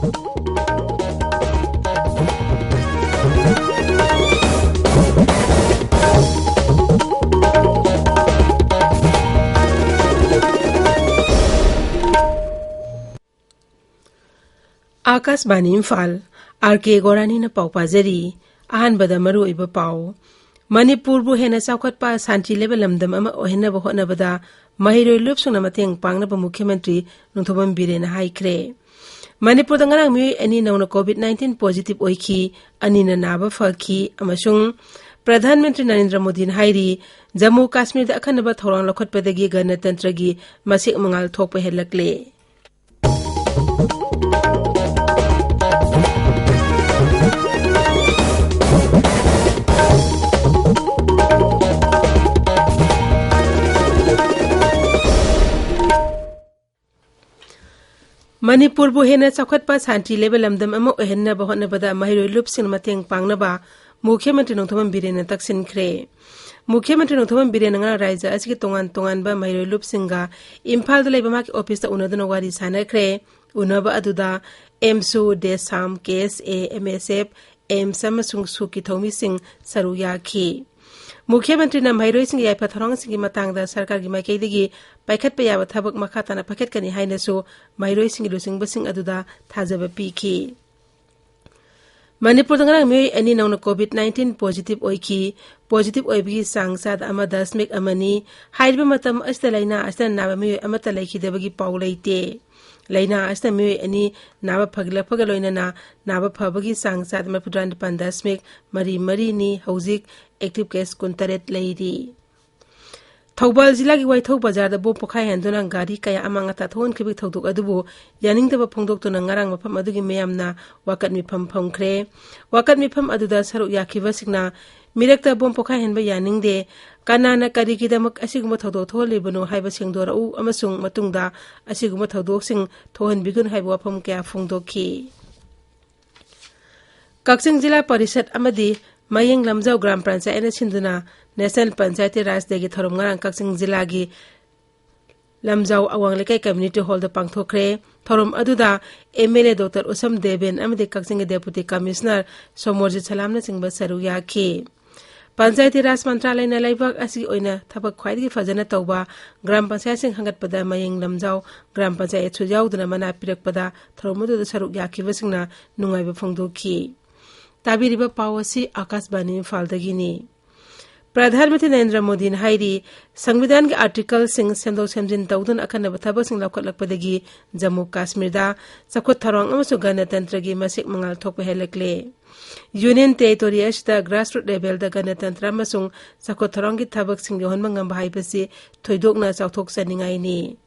Akashvani Imphal R.k Gorani na pau pajari ahanbada maru iba pau Manipur bu hena saukhatpa santi level lamdam ama ohena ba hotnabada mahiroi lupsung na mateng pangna ba mukhyamantri nungthobam biren haikre Manipur da ngarang mi ani nauna COVID-19 positive oikhi ani na naba fakhi amasung Pradhan Mantri Narendra Modi hairi Jammu Kashmir da akhanaba thorang lokhatpadagi ganatantra gi masik mangal thokpa helakle Manipur bu hena saukhatpa santi level lamdam ama ohenna ba hotnabada mahiroi lupsing mateng pangnaba Mukhyamantri Nongthomam Biren taksin khre Mukhyamantri Nongthomam Biren nga raija asigi tongan ba mahiroi lupsinga Imphal da leiba maki office ta unaduna wari sana khre unaba aduda MSU Desam KSA MSF Samasung Suki Thomi Singh saru yakhi Mukhyamantri na mahiroi sing yai patharong sing matangda sarkar gi maikaidagi paikhat pa yawa thabak makhatana pakhet kani haina so mahiroi sing lusing basing aduda thajaba pikhi Manipur dangarang mi ani nauna COVID-19 positive oikhi positive oibgi sangsad ama dasmik amani hairba matam asta laina asta nawa mi amata laiki debagi paulaite laina asta mi ani nawa phagla phagaloina na nawa phabagi sangsad ma pudran pandasmik mari ni hauzik active case kuntaret lairi Thobal jila gi waithau bazar da bo pokhai handuna gari kaya amanga ta thon khibik thoduk adubu yaning da phongdok to ngarang mafam adugi meyamna wakat mi pham khre wakat mi pham aduda saru yakhiba signa mirekta bom pokhai henba yaning de kanana kari gi damak asiguma thodok tholibunu haiba singdora u amasung matungda asiguma thodok sing thohan bigun haiba wafam kya phongdokhi Kaksing jila parishad amadi Mayeng Lamjau Gram Panchayat na sinduna National Panchayat Raj degi thorom ngarang Kaksing jila gi Lamjau awang lekai community hall da pangthokre thorom aduda MLA Dr Usam Deben amade Kaksing Deputy Commissioner Somorjit Salam na singba saru yakhi Panchayat Raj Mantralay na laibak asi oina thabak khwaidagi fajana tawba Gram Panchayat sing hangatpada Mayeng Lamjau Gram Panchayat sujaw duna mana pirakpada thorom aduda saru yakhi basingna nungaiba phongdokhi Tabiriba Pawasi Akashbani Faldagini Pradhan Mantri Narendra Modi hairi Sangvidhan ki article sing semdo semjin tawdun akanaba thabak sing lakpadagi Jammu Kashmir da sakhot tharong amasu ganatantra gi masik mangal thokpa helakle Union Territory ashta grassroots level da ganatantra masung sakhot tharong ki thabak sing honma ngamba haibasi thoidokna chawthok saningai ni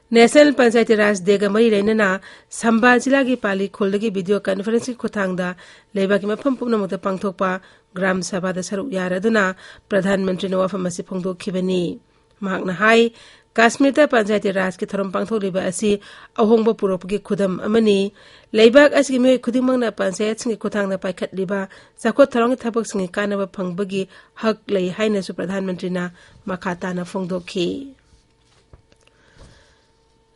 National Panchayat Raj dega mari rainana Samba jila gi pali kholdagi video conference khothangda leiba ki mafam pumna mota pangthokpa gram sabha da saru yaraduna Pradhan Mantri na wafam asi phongdokhibani mahakna hai Kashmir ta Panchayat Raj ki thorom pangtholiba asi ahongba puropgi khudam amani leibak asgi me khudimangna panchayat singi khothangna paikhat liba sakhot tharong thabak singi kanaba phangbagi hak lei haina su Pradhan Mantri na makhata na phongdokhi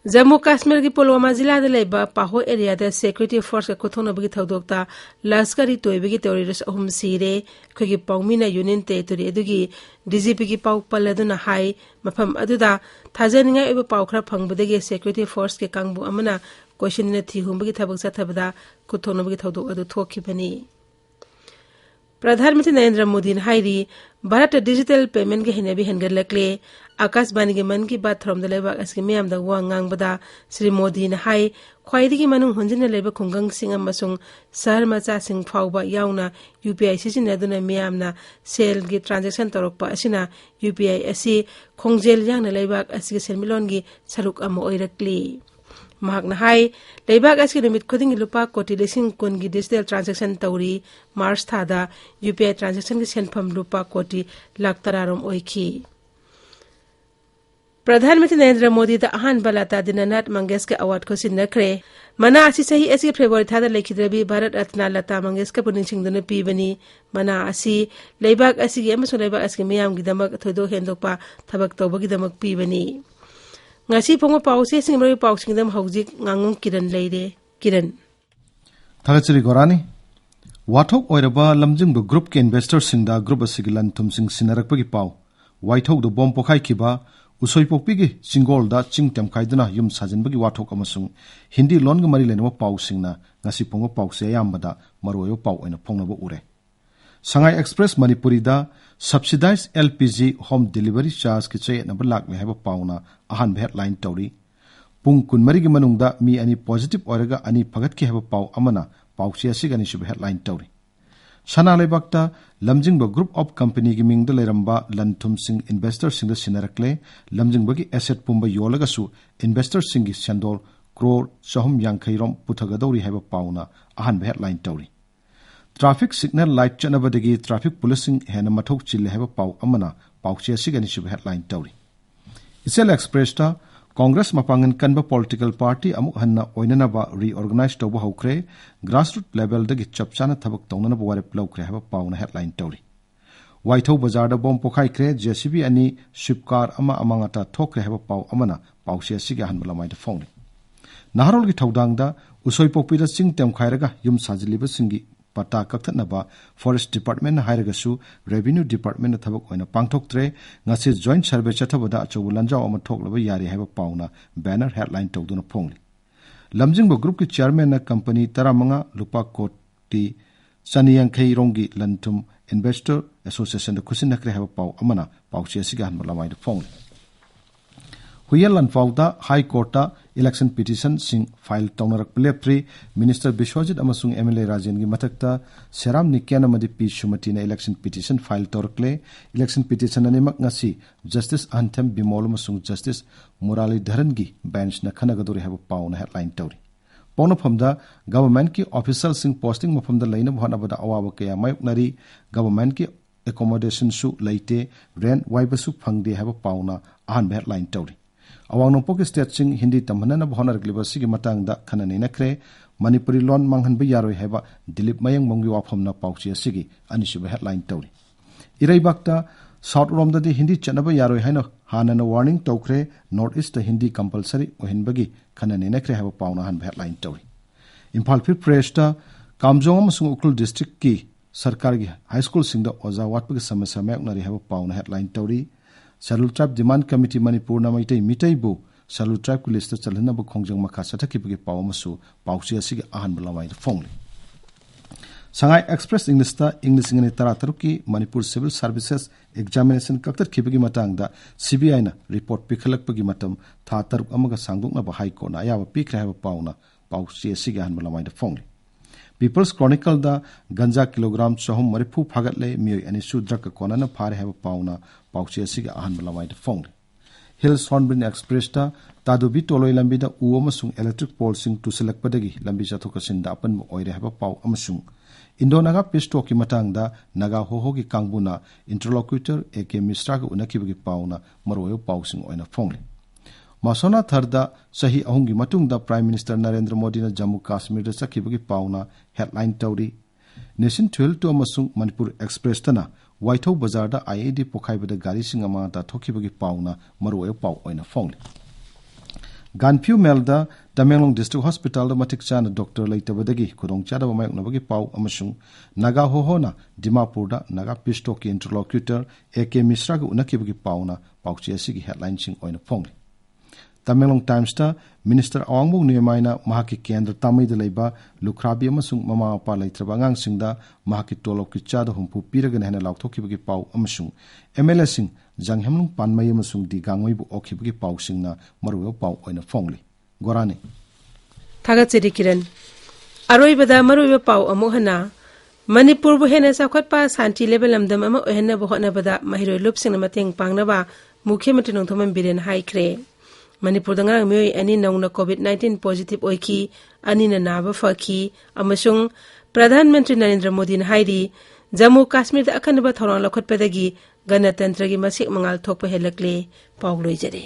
Jammu Kashmir ki Pulwama jila da leiba Paho area da security force ka kuthona bagi thodokta laskari toibagi terrorist ahum sire khogi paumina union territory adugi DGP ki pau paladuna hai mafam aduda thajaninga eba paukhra phangbadagi security force ke kangbu amana question na thi humbagi thabak sathabada kuthona bagi thodok adu thokhibani Pradhan Mantri Narendra Modi hairi Bharat digital payment ke hinebi hengar lakle Akashbani ge man ki baat thorom da leba aski meyam da wa ngangbada Sri Modi na hai khwaidigi manung honjina leba khungang singa masung sahar macha sing phawba yauna UPI sijina duna meyam na sel gi transaction torokpa asina UPI asi khongjel yang na leba aski selmilon gi saruk amo oirakli mahakna hai leibak aski numit khuding lupa koti lesing kun gi digital transaction tauri March thada UPI transaction gi senpham lupa koti lakh tararom oikhi Pradhan Mantri Narendra Modi da ahan balata dinanath Mangeshkar award ko sinakre mana asi sahi asi February thada lekhidrabi Bharat Ratna Lata Mangeshkar puning singduna pibani mana asi leibak asi gi amaso leibak aski meyam gi damak thoido hendokpa thabak tawbagi damak pibani ngasi phongo pause singmari pausingdam haujik Ngangom Kiran leire Kiran R.k Gorani Wathok oiraba lamjingbu group ke investors singda group asigilan tumsing sinarakpagi pau Waithok do bom pokhai kiba usoi pokpigi singol da chingtem kaiduna yum sajinbagi wathok amasung Hindi lon ga mari lenwa pau singna ngasi pongo pau se yambada maroyo pau oina phongnaba ure Sangai Express Manipuri da subsidized LPG home delivery charge ki che na balak le haba pauna ahan headline tawri pung kun mari gi manungda mi ani positive oiraga ani phagat ki haba pau amana pau sia sigani sub headline tawri sana lebakta lamjingba group of company gi mingda leramba lanthum sing investor sing da sinarakle lamjingba gi asset pumba yolaga su investor sing gi sandol crore sahum yankhai rom puthagadori haba pauna ahan headline tawri Traffic signal light chanabadagi traffic policing hena mathok chille heba pau amana pauche sigani sub headline tawri Isel Express ta Congress mapangan kanba political party amuk hanna oinana ba reorganize toba hokre grassroots level dagi chapchana thabak tongna ba warep lawkre heba pauna headline tawri Waitho bazar da bom pokhai kre JCB ani shipcar ama amangata thokre heba pau amana pauche siga hanbala mai da phone Naharol gi thodang da usoi pokpira singtem khairaga yum sajiliba singi Pata kaktanaba Forest Department hairagasu Revenue Department thabak oina pangthoktre ngasi joint survey chathabada achobu lanjaw ama thoklaba yari haiba pauna banner headline tawduna phongli Lamjingba group ki chairman na company taramanga lupa koti saniyangkhei rongi lantum investor association da khusin nakre haiba pau amana pauche siga hanma lamai da phongli Huyalan Fauda High Court election petition sing file tawnarak plepri Minister Bishwajit amasung MLA Rajan gi matakta Seram Nikyana madi P Shumati na election petition file tawrakle election petition animak ngasi Justice Anthem Bimol amasung Justice Murali Dharan gi bench na khanagadori haba pauna headline tawri Pauna phamda government ki official sing posting maphamda laina bhana bada awaba kaya mayuknari government ki accommodation su laite rent waibasu phangde haba pauna ahan headline tawri Awang nong poki state sing Hindi tamhanana bhonar gliba sigi matang da khanani nakre Manipuri lon manghan ba yaroi heba Dilip Mayang monggi wafam na pauchi sigi anishiba headline tawri Irai bakta South Rom da di Hindi chanaba yaroi haino hanana warning tawkre North East da Hindi compulsory ohin bagi khanani nakre heba pauna han headline tawri Imphal Free Press ta Kamjong amasung Ukhrul district ki sarkar gi high school sing da oza watpagi samasya mayaknari heba pauna headline tawri Scheduled Tribe Demand Committee Manipur na mitai bu Scheduled Tribe ku list chalna bu khongjang makha sathakibagi pawmasu pawsi asigi ahan bulamai phongli Sangai Express English ta English ngani tarataruki Manipur Civil Services Examination kaktar khibagi matang da CBI na report pikhalakpagi matam tha taruk amaga sangdukna ba high court na ayawa pikra ha pawna pawsi asigi ahan bulamai phongli People's Chronicle da ganja kilogram chahum marifu phagatle miyoi ani su drak kona na phare ha pawna pauchi asiga ahan bulamai da phongli Hills Hornbill Express ta tadubi toloi lambi da u amasung electric pole sing tu selakpadagi lambi chathokasin da apan mo oire ha paw amasung Indonaga pisto ki matang da naga hoho ki kangbuna interlocutor R.k Misra ga unakibagi pawna maroyo pawsing oina phongli Masona tharda sahi ahungi matung da Prime Minister Narendra Modi na Jammu Kashmir da sakibagi pawna headline tawri Nation 12 to amasung Manipur Express tana Waithau Bazar da IAD pokhaibada gari singama ta thokibagi pawna maroyo paw oina phongli Ganphu Melda Tamenglong District Hospital da matik chana doctor laitabadagi khudong chada ba mayuknabagi paw amasung Naga hohona Dimapur da Naga pisto ki interlocutor R.k Misra ga unakibagi pawna pawchi asigi headline sing oina phongli Tamenglong Times ta Minister Awangmung Niyamaina mahaki kendra tamai da leiba lukhrabi amasung mama apa laitraba ngang singda mahaki tolok ki chada humpu piraga na hena lauthokibagi paw amasung MLA sing janghemlung panmai amasung di gangmai bu okhibagi paw singna maruyo paw oina phongli Gorani Thagatsiri Kiran Aroi bada maruyo paw amuhana Manipur bu hena sakhwatpa santi level amdam ama ohena bu hona bada mahiroi lupsing na mateng pangna ba Mukhyamantri Nongthoman Biren haikre Manipur da ngarang miyoi ani naungna COVID-19 positive oiki ani na naba fakhi amasung Pradhan Mantri Narendra Modi na hairi Jammu Kashmir da akanaba thorang lakhotpadagi ganatantra gi masik mangal thokpa helakle pawloi jare